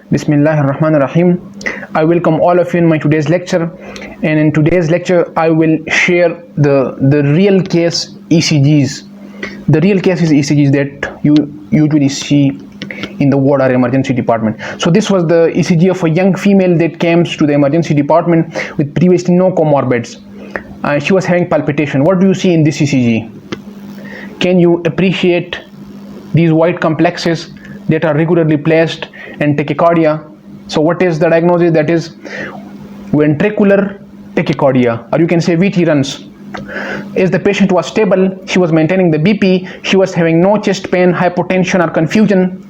Bismillahirrahmanirrahim. I welcome all of you in my today's lecture, and in today's lecture I will share the real case ECGs, the real cases ECGs that you usually see in the ward or emergency department. So this was the ECG of a young female that came to the emergency department with previously no comorbids. She was having palpitation. What do you see in this ECG? Can you appreciate these white complexes that are regularly placed and tachycardia? So what is the diagnosis? That is ventricular tachycardia, or you can say VT runs. As the patient was stable, she was maintaining the BP, she was having no chest pain, hypotension or confusion,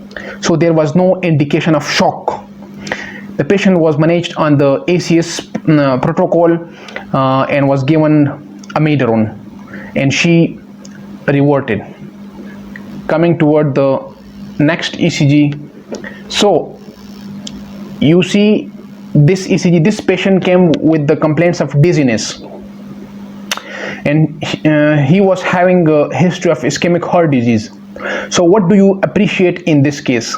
so there was no indication of shock. The patient was managed on the ACS protocol and was given amiodarone, and she reverted. Coming toward the next ECG, so you see this ECG, this patient came with the complaints of dizziness, and he was having a history of ischemic heart disease. So what do you appreciate in this case?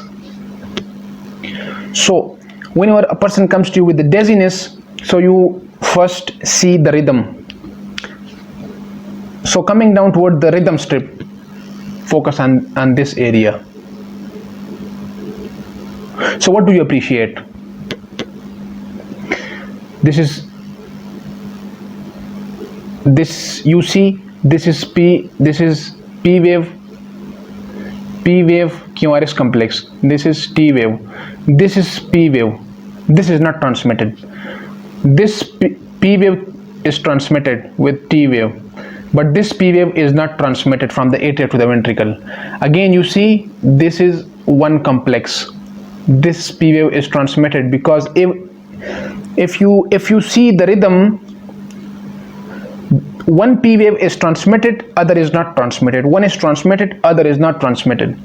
So whenever a person comes to you with the dizziness, so you first see the rhythm. So coming down toward the rhythm strip, focus on this area. So what do you appreciate? This you see, this is P wave QRS complex, this is T wave, this is P wave. This is not transmitted. This P wave is transmitted with T wave, but this P wave is not transmitted from the atria to the ventricle. Again you see, this is one complex. This P wave is transmitted because if you see the rhythm, one P wave is transmitted, other is not transmitted. One is transmitted, other is not transmitted.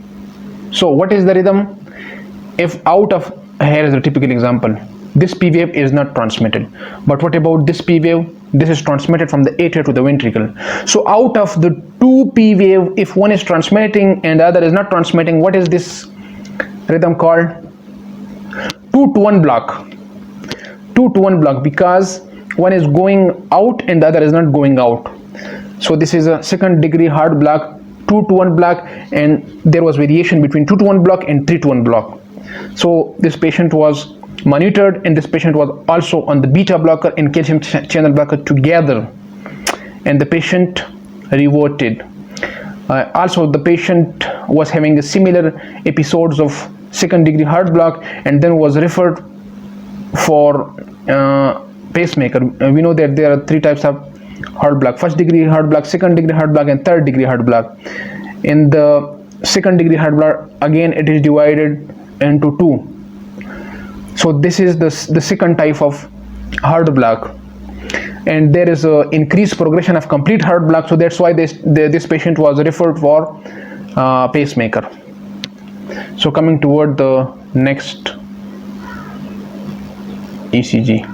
So what is the rhythm? If out of, here is a typical example, this P wave is not transmitted, but what about this P wave? This is transmitted from the atria to the ventricle. So out of the two P wave, if one is transmitting and the other is not transmitting, what is this rhythm called? 2-to-1 block. 2-to-1 block, because one is going out and the other is not going out. So this is a second degree heart block, 2-to-1 block, and there was variation between 2-to-1 block and 3-to-1 block. So this patient was monitored, and this patient was also on the beta blocker and calcium channel blocker together, and the patient reverted. Also the patient was having a similar episodes of second degree heart block, and then was referred for pacemaker. We know that there are three types of heart block: first degree heart block, second degree heart block, and third degree heart block. In the second degree heart block, again it is divided into two. So this is the second type of heart block, and there is a increased progression of complete heart block, so that's why this patient was referred for pacemaker. So coming toward the next ECG.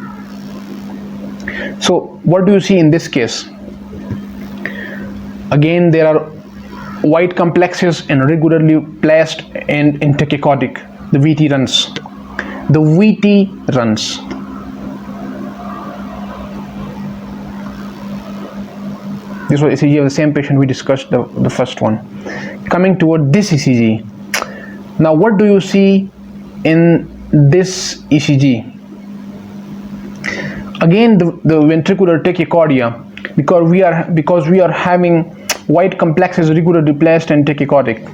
So what do you see in this case? Again there are white complexes and regularly placed and in tachycardic, the VT runs. The VT runs. This was ECG of the same patient we discussed, the first one. Coming toward this ECG. Now what do you see in this ECG? Again the ventricular tachycardia, because we are having white complexes regularly placed and tachycardic.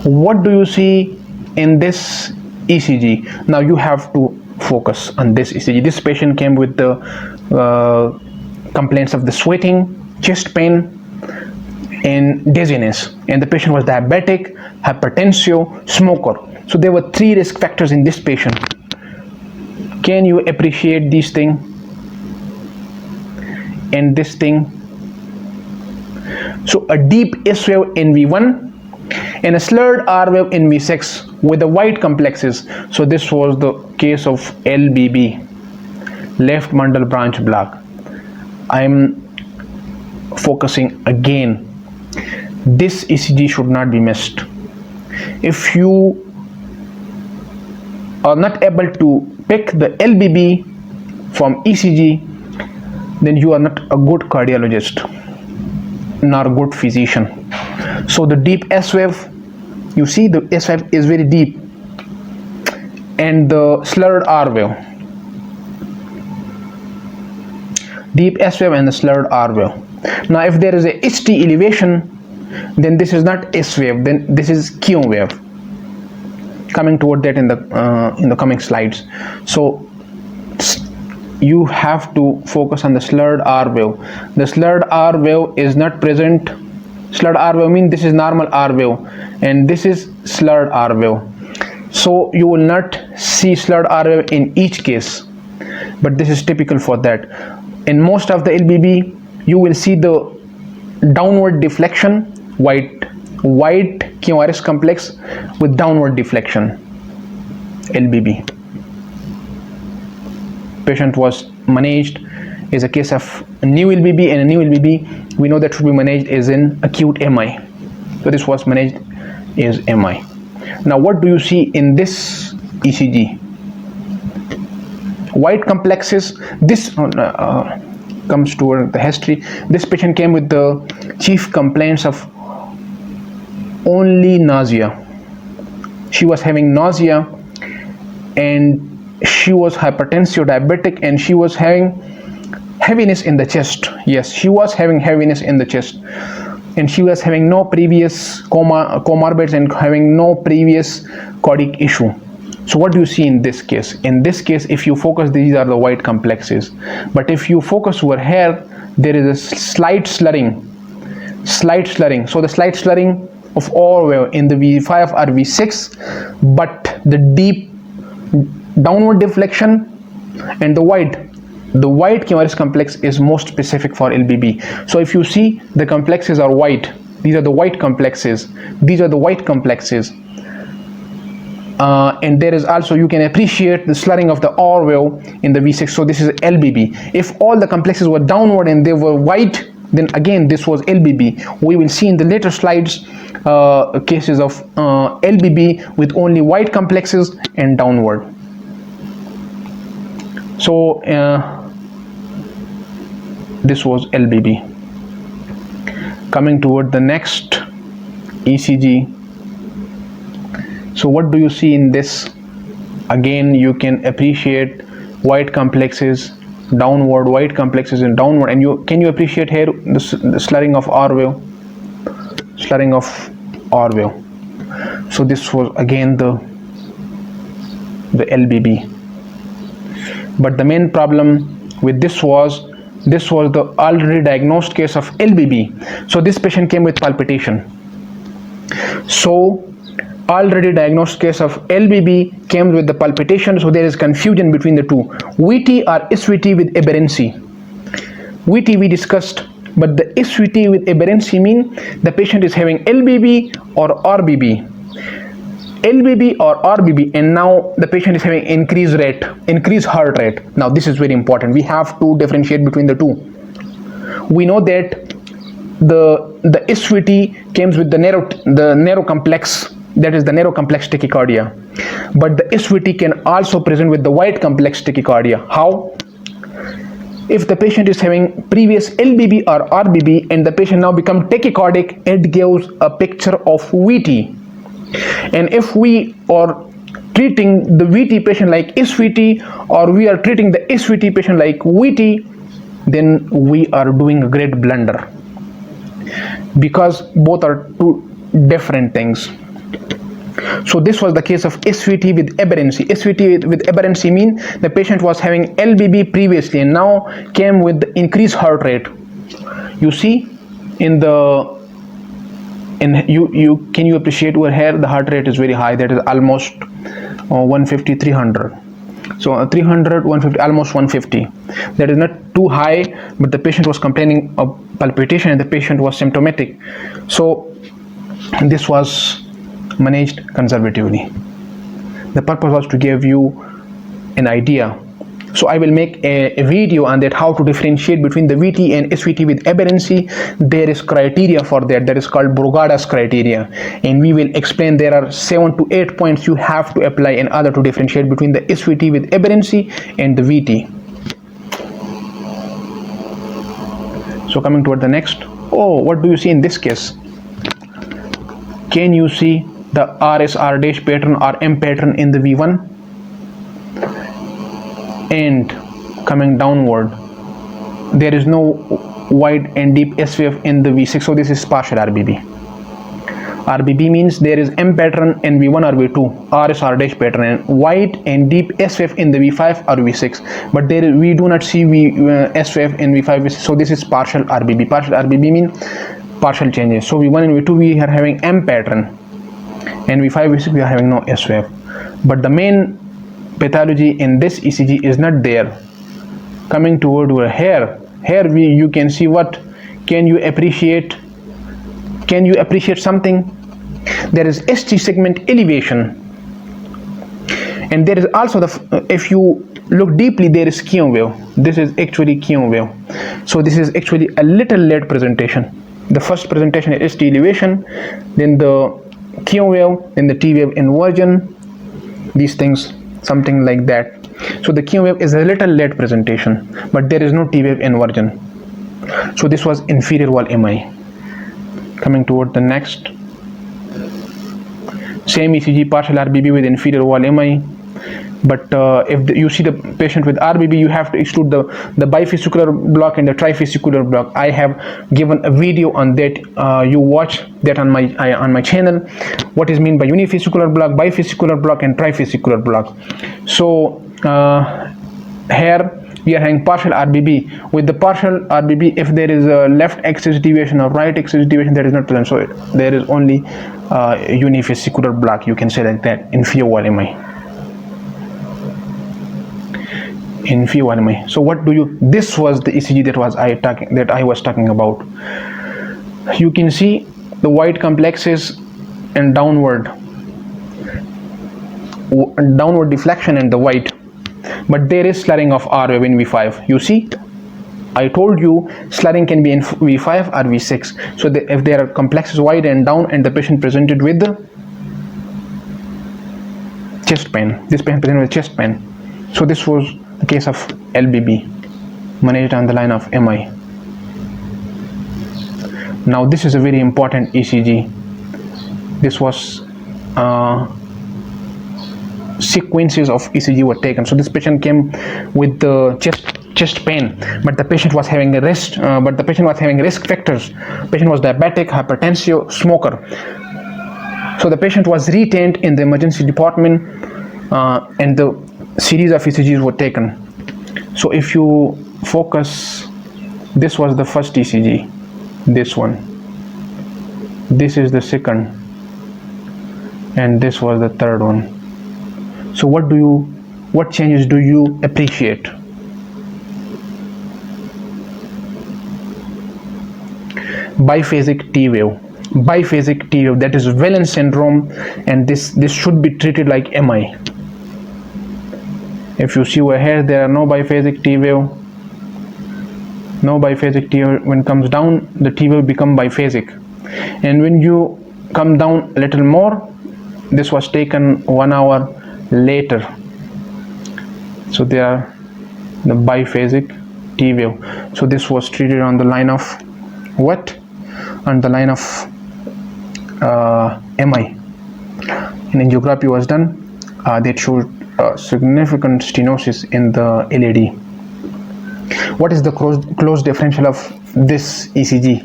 What do you see in this ECG? Now you have to focus on this ECG. This patient came with the complaints of the sweating, chest pain, and dizziness, and the patient was diabetic, hypertensive, smoker. So there were three risk factors in this patient. Can you appreciate these things and this thing? So a deep S wave in V1 and a slurred R wave in V6 with the white complexes. So this was the case of LBB, left bundle branch block. I am focusing again. This ECG should not be missed. If you are not able to pick the LBB from ECG, then you are not a good cardiologist nor a good physician. So the deep S wave, you see the S wave is very deep, and the slurred R wave, deep S wave and the slurred R wave. Now if there is a ST elevation, then this is not S wave, then this is Q wave. Coming toward that in the coming slides. So you have to focus on the slurred R wave. The slurred R wave is not present. Slurred R wave means this is normal R wave and this is slurred R wave. So you will not see slurred R wave in each case, but this is typical for that. In most of the LBB, you will see the downward deflection, white QRS complex with downward deflection, LBB. Patient was managed is a case of a new LBB, and a new LBB we know that should be managed is in acute MI. So this was managed is MI. Now what do you see in this ECG? White complexes. This comes toward the history. This patient came with the chief complaints of only nausea. She was having nausea and she was hypertensive diabetic, and she was having heaviness in the chest. Yes, she was having heaviness in the chest, and she was having no previous comorbids and having no previous cardiac issue. So what do you see in this case? In this case, if you focus, these are the white complexes, but if you focus over here, there is a slight slurring. So the slight slurring of all wave in the V5 or V6, but the deep downward deflection and the white QRS complex is most specific for LBB. So if you see the complexes are white, these are the white complexes, these are the white complexes, and there is also, you can appreciate the slurring of the R wave in the V6. So this is LBB. If all the complexes were downward and they were white, then again this was LBB. We will see in the later slides cases of LBB with only white complexes and downward. So this was LBB. Coming toward the next ECG. So what do you see in this? Again, you can appreciate white complexes downward, white complexes and downward, and can you appreciate here the slurring of R wave, So this was again the LBB. But the main problem with this was the already diagnosed case of LBB. So this patient came with palpitation. So already diagnosed case of LBB came with the palpitation. So there is confusion between the two, VT or SVT with aberrancy. VT we discussed, but the SVT with aberrancy mean the patient is having LBB or RBB. LBB or RBB, and now the patient is having increased heart rate. Now this is very important. We have to differentiate between the two. We know that the SVT comes with the narrow complex, that is the narrow complex tachycardia, but the SVT can also present with the wide complex tachycardia. How? If the patient is having previous LBB or RBB and the patient now become tachycardic, it gives a picture of VT. And if we are treating the VT patient like SVT, or we are treating the SVT patient like VT, then we are doing a great blunder, because both are two different things. So this was the case of SVT with aberrancy. SVT with aberrancy mean the patient was having LBB previously and now came with the increased heart rate. You see in can you appreciate over here the heart rate is very high, that is almost 150, 300. So 300, 150, almost 150. That is not too high, but the patient was complaining of palpitation and the patient was symptomatic. So this was managed conservatively. The purpose was to give you an idea. So I will make a video on that, how to differentiate between the VT and SVT with aberrancy. There is criteria for that, that is called Brugada's criteria, and we will explain there are 7 to 8 points you have to apply in order to differentiate between the SVT with aberrancy and the VT. So coming toward the next, oh, what do you see in this case? Can you see the RSR dash pattern or M pattern in the V1? And coming downward, there is no wide and deep SVF in the V6, so this is partial RBB. RBB means there is M pattern in V1 or V2, RSR dash pattern, and wide and deep SVF in the V5 or V6, but there we do not see SVF in V5, V6, so this is partial RBB. Partial RBB means partial changes. So V1 and V2 we are having M pattern, and V5, V6 we are having no SVF, but the main pathology in this ECG is not there. Coming toward here you can see what. Can you appreciate something? There is ST segment elevation, and there is also if you look deeply, there is Keown wave. This is actually Keown wave. So this is actually a little late presentation. The first presentation is ST elevation, then the Keown wave, then the T wave inversion, these things, something like that. So the Keown wave is a little late presentation, but there is no T wave inversion. So this was inferior wall MI. Coming toward the next, same ECG, partial RBB with inferior wall MI, but if you see the patient with RBB, you have to exclude the bifascicular block and the trifascicular block. I have given a video on that. You watch that on my channel. What is meant by unifascicular block, bifascicular block, and trifascicular block. So here we are having partial RBB. With the partial RBB, if there is a left axis deviation or right axis deviation, that is not present. So there is only unifascicular block, you can say like that, inferior wall MI. Inferior wall MI. So what do you? This was the ECG that I was talking about. You can see the white complexes and downward deflection and the white. But there is slurring of R wave in V5. You see, I told you slurring can be in V5 or V6. So if there are complexes wide and down and the patient presented with the chest pain, this patient presented with chest pain. So this was the case of LBB, managed on the line of MI. Now this is a very important ECG. This was sequences of ECG were taken. So this patient came with the chest pain, but the patient was having a risk factors. Patient was diabetic, hypertensive, smoker. So the patient was retained in the emergency department, and the series of ECGs were taken. So if you focus, this was the first ECG, this one, this is the second, and this was the third one. So what changes do you appreciate? Biphasic T wave. Biphasic T wave, that is Whelan syndrome, and this should be treated like MI. If you see over here, there are no biphasic T wave. No biphasic T wave. When it comes down, the T wave become biphasic, and when you come down a little more, this was taken 1 hour later. So there are the biphasic T wave. So this was treated on the line of what? On the line of MI. An angiography was done that showed significant stenosis in the LAD. What is the close differential of this ECG?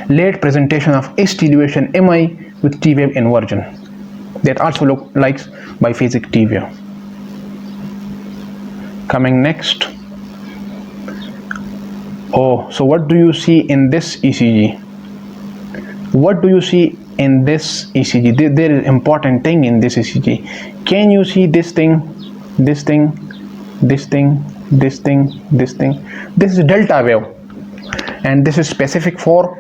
Late presentation of ST elevation MI with T wave inversion. That also look like biphasic T wave. Coming next. Oh, so what do you see in this ECG? What do you see in this ECG? There is important thing in this ECG. Can you see this thing, this thing, this thing, this thing, this thing? This is delta wave, and this is specific for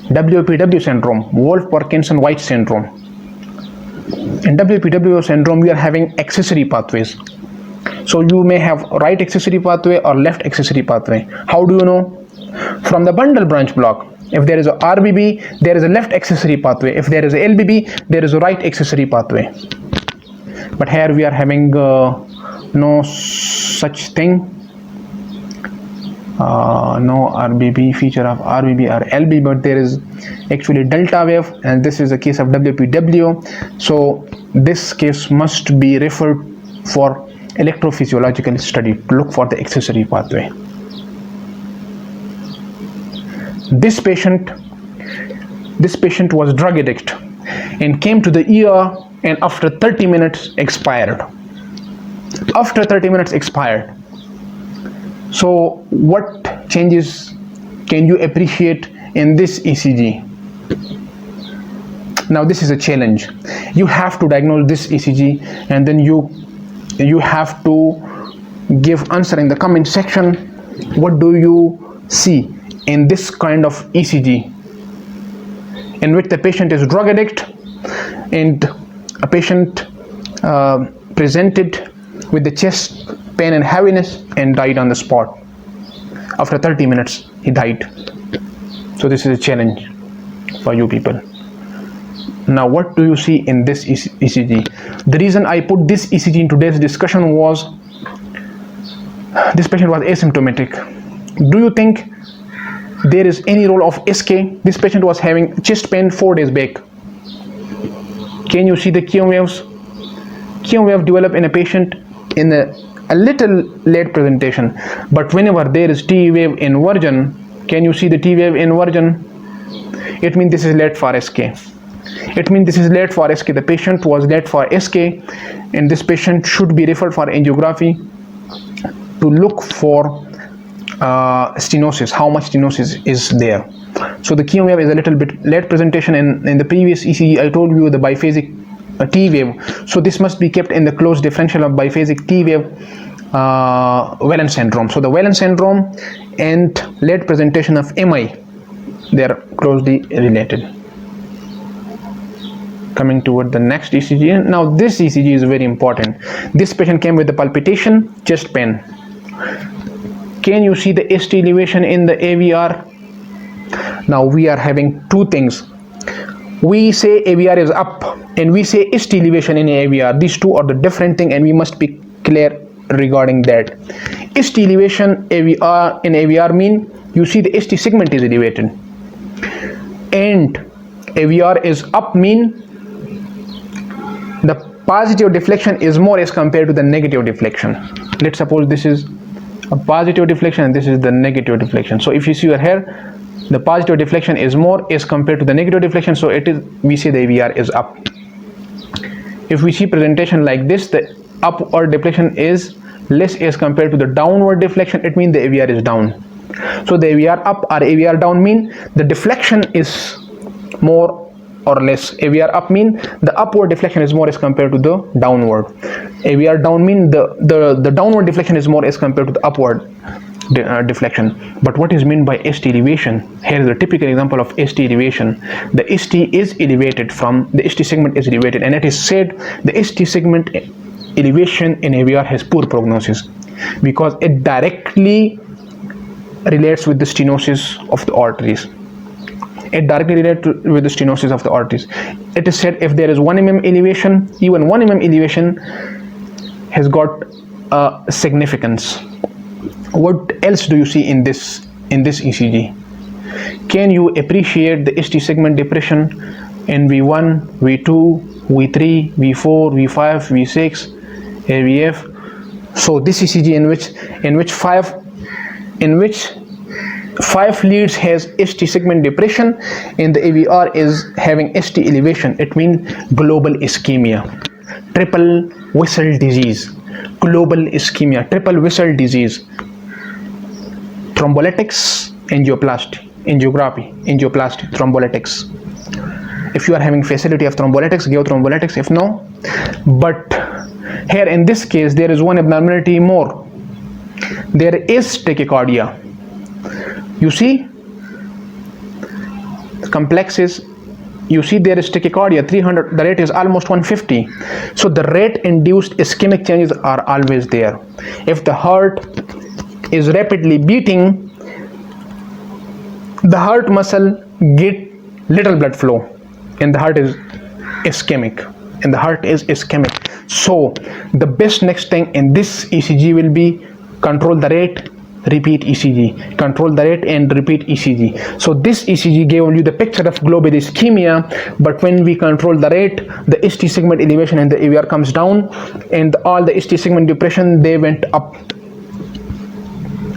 WPW syndrome, Wolff-Parkinson-White syndrome. In WPW syndrome, we are having accessory pathways. So you may have right accessory pathway or left accessory pathway. How do you know? From the bundle branch block, if there is a RBB, there is a left accessory pathway. If there is a LBB, there is a right accessory pathway. But here we are having no such thing. No RBB feature of RBB or LB, but there is actually delta wave, and this is a case of WPW. So this case must be referred for electrophysiological study to look for the accessory pathway. This patient was drug addict and came to the ER, and after 30 minutes expired. After 30 minutes expired. So what changes can you appreciate in this ECG? Now this is a challenge. You have to diagnose this ECG, and then you have to give answer in the comment section. What do you see in this kind of ECG in which the patient is drug addict and a patient presented with the chest pain and heaviness and died on the spot? After 30 minutes he died. So this is a challenge for you people. Now what do you see in this ECG? The reason I put this ECG in today's discussion was this patient was asymptomatic. Do you think there is any role of SK? This patient was having chest pain 4 days back. Can you see the QM waves? QM wave develop in a patient in a little late presentation, but whenever there is T wave inversion, can you see the T wave inversion? It means this is late for SK. It means this is late for SK. The patient was late for SK, and this patient should be referred for angiography to look for stenosis, how much stenosis is there. So the QM wave is a little bit late presentation, and in the previous ECG I told you the biphasic T wave. So this must be kept in the closed differential of biphasic T wave Whelan syndrome. So the Whelan syndrome and late presentation of MI, they are closely related. Coming toward the next ECG. Now this ECG is very important. This patient came with the palpitation, chest pain. Can you see the ST elevation in the AVR? Now we are having two things. We say AVR is up and we say ST elevation in AVR. These two are the different thing, and we must be clear regarding that. ST elevation AVR in AVR mean you see the ST segment is elevated, and AVR is up mean the positive deflection is more as compared to the negative deflection. Let's suppose this is a positive deflection and this is the negative deflection. So if you see your hair, the positive deflection is more as compared to the negative deflection, so it is, we say the AVR is up. If we see presentation like this, the upward deflection is less as compared to the downward deflection, it means the AVR is down. So the AVR up or AVR down mean the deflection is more or less. AVR up mean the upward deflection is more as compared to the downward. AVR down mean the downward deflection is more as compared to the upward deflection. But what is meant by ST elevation? Here is a typical example of ST elevation. The ST is elevated from the ST segment is elevated, and it is said the ST segment elevation in AVR has poor prognosis because it directly relates with the stenosis of the arteries. It directly relates with the stenosis of the arteries. It is said if there is 1 mm elevation, even 1 mm elevation has got significance. What else do you see in this ECG? Can you appreciate the ST segment depression in V1, V2, V3, V4, V5, V6, AVF? So this ECG in which 5 leads has ST segment depression and the AVR is having ST elevation. It means global ischemia, triple vessel disease, global ischemia, triple vessel disease, thrombolytics, angiography, thrombolytics. If you are having facility of thrombolytics, give thrombolytics. If no, but here in this case there is one abnormality more. There is tachycardia. You see, the complex is you see there is tachycardia 300, the rate is almost 150. So the rate induced ischemic changes are always there. If the heart is rapidly beating, the heart muscle get little blood flow and the heart is ischemic, so the best next thing in this ECG will be control the rate, repeat ECG, control the rate and repeat ECG. So this ECG gave you the picture of global ischemia, but when we control the rate, the ST segment elevation and the AVR comes down and all the ST segment depression, they went up.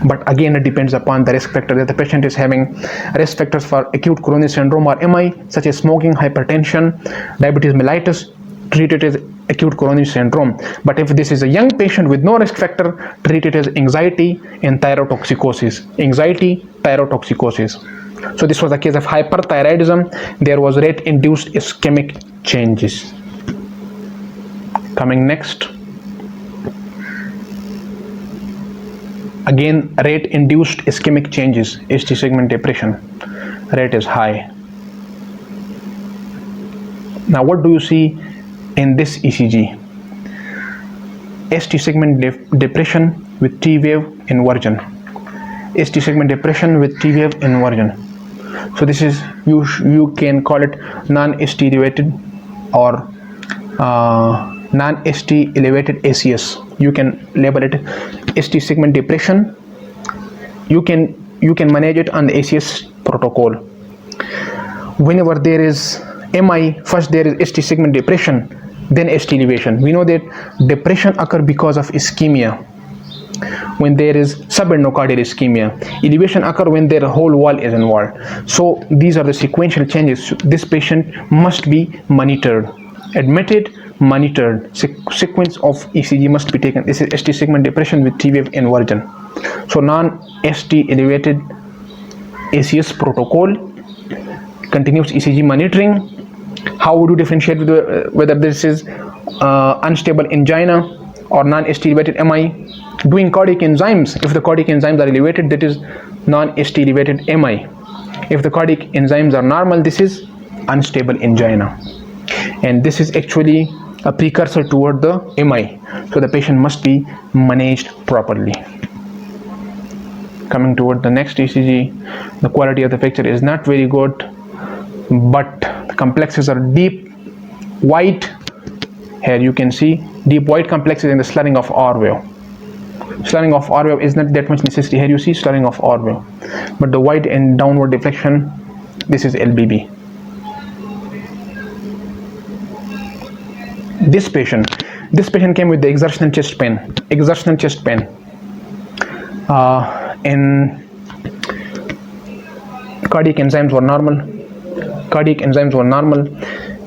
But again, it depends upon the risk factor that the patient is having. Risk factors for acute coronary syndrome or MI, such as smoking, hypertension, diabetes mellitus, treat it as acute coronary syndrome. But if this is a young patient with no risk factor, treat it as anxiety and thyrotoxicosis. So this was a case of hyperthyroidism. There was rate-induced ischemic changes. Coming next. Again, rate-induced ischemic changes, ST segment depression, rate is high. Now what do you see in this ECG? ST segment depression with T-wave inversion. ST segment depression with T-wave inversion. So this is, you can call it non-ST elevated or non-ST elevated ACS. You can label it ST segment depression. You can manage it on the ACS protocol. Whenever there is MI, first there is ST segment depression, then ST elevation. We know that depression occurs because of ischemia. When there is subendocardial ischemia, elevation occurs when their whole wall is involved. So these are the sequential changes. This patient must be monitored, admitted, monitored. Sequence of ECG must be taken. This is ST segment depression with T-wave inversion. So non-ST elevated ACS protocol, continuous ECG monitoring. How would you differentiate whether this is unstable angina or non-ST elevated MI? Doing cardiac enzymes. If the cardiac enzymes are elevated, that is non-ST elevated MI. If the cardiac enzymes are normal, this is unstable angina. And this is actually a precursor toward the MI. So the patient must be managed properly. Coming toward the next ECG, the quality of the picture is not very good, but the complexes are deep white. Here you can see deep white complexes in the slurring of R wave. Slurring of R wave is not that much necessity. Here you see slurring of R wave, but the white and downward deflection, this is LBB. This patient came with the exertional chest pain. And cardiac enzymes were normal.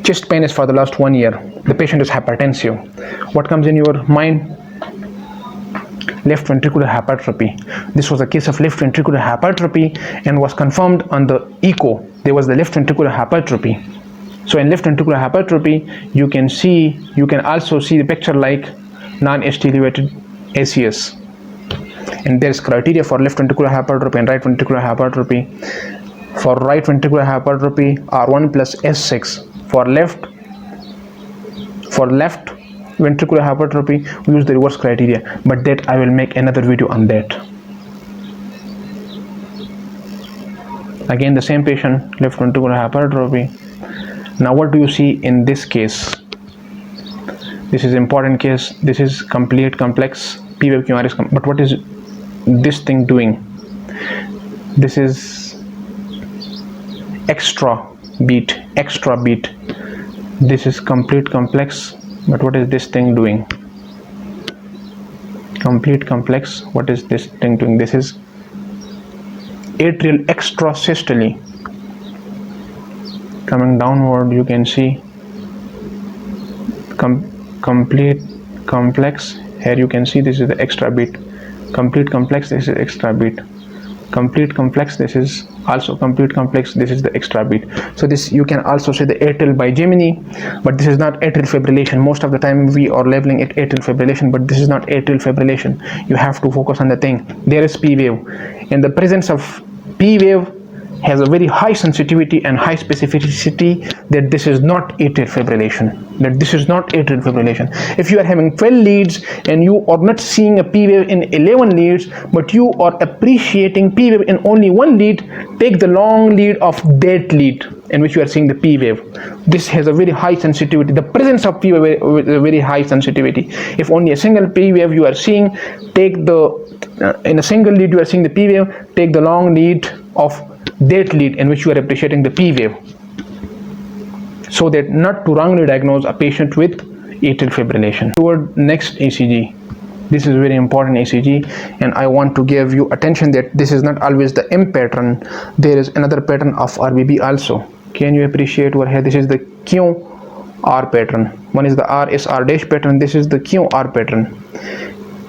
Chest pain is for the last 1 year. The patient is hypertensive. What comes in your mind? Left ventricular hypertrophy. This was a case of left ventricular hypertrophy and was confirmed on the echo. There was the left ventricular hypertrophy. So in left ventricular hypertrophy, you can also see the picture like non-ST elevated ACS. And there is criteria for left ventricular hypertrophy and right ventricular hypertrophy. For right ventricular hypertrophy, R1 plus S6. For left ventricular hypertrophy, we use the reverse criteria, but that I will make another video on that. Again, the same patient, left ventricular hypertrophy. Now what do you see in this case? This is important case. This is complete complex P-wave QRS. But what is this thing doing? This is extra beat. This is complete complex. But what is this thing doing? Complete complex. What is this thing doing? This is atrial extrasystole. Coming downward, you can see complete complex. Here you can see this is the extra beat. Complete complex, this is extra beat. Complete complex, this is also complete complex, this is the extra beat. So this, you can also say the atrial bigeminy, but this is not atrial fibrillation. Most of the time we are labeling it atrial fibrillation, but this is not atrial fibrillation. You have to focus on the thing. There is P wave. In the presence of P wave, has a very high sensitivity and high specificity that this is not atrial fibrillation. If you are having 12 leads and you are not seeing a P wave in 11 leads, but you are appreciating P wave in only one lead, take the long lead of that lead in which you are seeing the P wave. This has a very high sensitivity. The presence of P wave with a very high sensitivity. If only a single P wave you are seeing, take the in a single lead you are seeing the P wave, take the long lead of that lead in which you are appreciating the P wave, so that not to wrongly diagnose a patient with atrial fibrillation. Toward next ECG. This is very important ECG, and I want to give you attention that this is not always the M pattern. There is another pattern of RBB also. Can you appreciate over here? This is the QR pattern. One is the RSR dash pattern. This is the QR pattern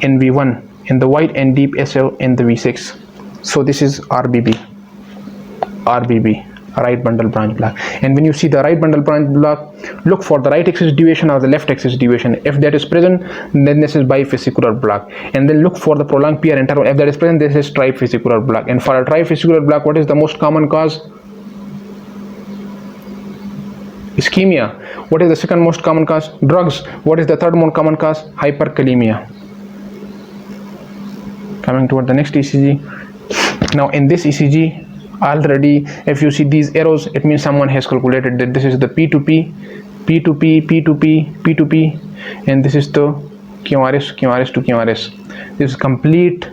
in V1, in the wide and deep SL in the V6. So this is RBB, right bundle branch block. And when you see the right bundle branch block, look for the right axis deviation or the left axis deviation. If that is present, then this is bifascicular block. And then look for the prolonged PR interval. If that is present, this is trifascicular block. And for a trifascicular block, what is the most common cause? Ischemia. What is the second most common cause? Drugs. What is the third most common cause? Hyperkalemia. Coming toward the next ECG. Now in this ECG, already if you see these arrows, it means someone has calculated that this is the P2P, P2P, P2P, P2P, and this is the QRS, QRS to QRS. This is complete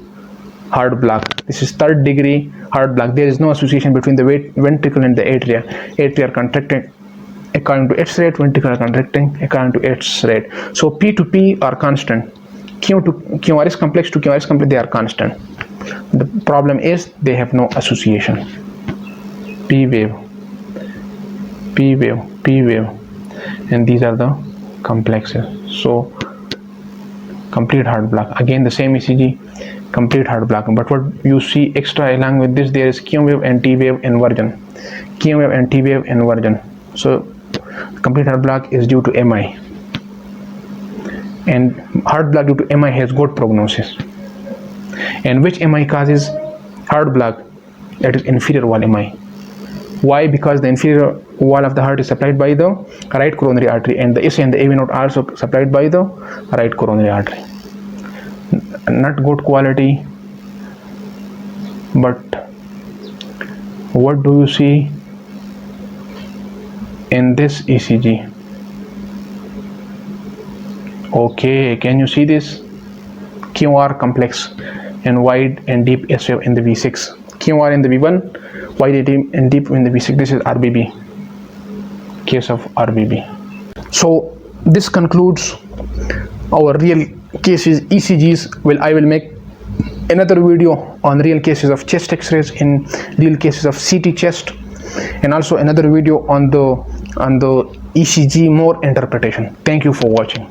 heart block. This is third degree heart block. There is no association between the ventricle and the atria. Atria are contracting according to its rate, ventricle are contracting according to its rate. So P to P are constant. Q to QRS complex to QRS complex, they are constant. The problem is they have no association. P wave, P wave, P wave, and these are the complexes. So complete heart block. Again the same ECG, complete heart block. But what you see extra along with this, there is Q wave and T wave inversion. Q wave and T wave inversion. So complete heart block is due to MI. And heart block due to MI has good prognosis. And which MI causes heart block? That is inferior wall MI. Why? Because the inferior wall of the heart is supplied by the right coronary artery, and the SA and the AV node are also supplied by the right coronary artery. Not good quality, but what do you see in this ECG? Okay, can you see this? QR complex and wide and deep SA in the V6. QR in the V1, wide and deep in the V6. This is RBB, case of RBB. So this concludes our real cases ECGs. Well, I will make another video on real cases of chest x-rays, in real cases of CT chest, and also another video on the ECG more interpretation. Thank you for watching.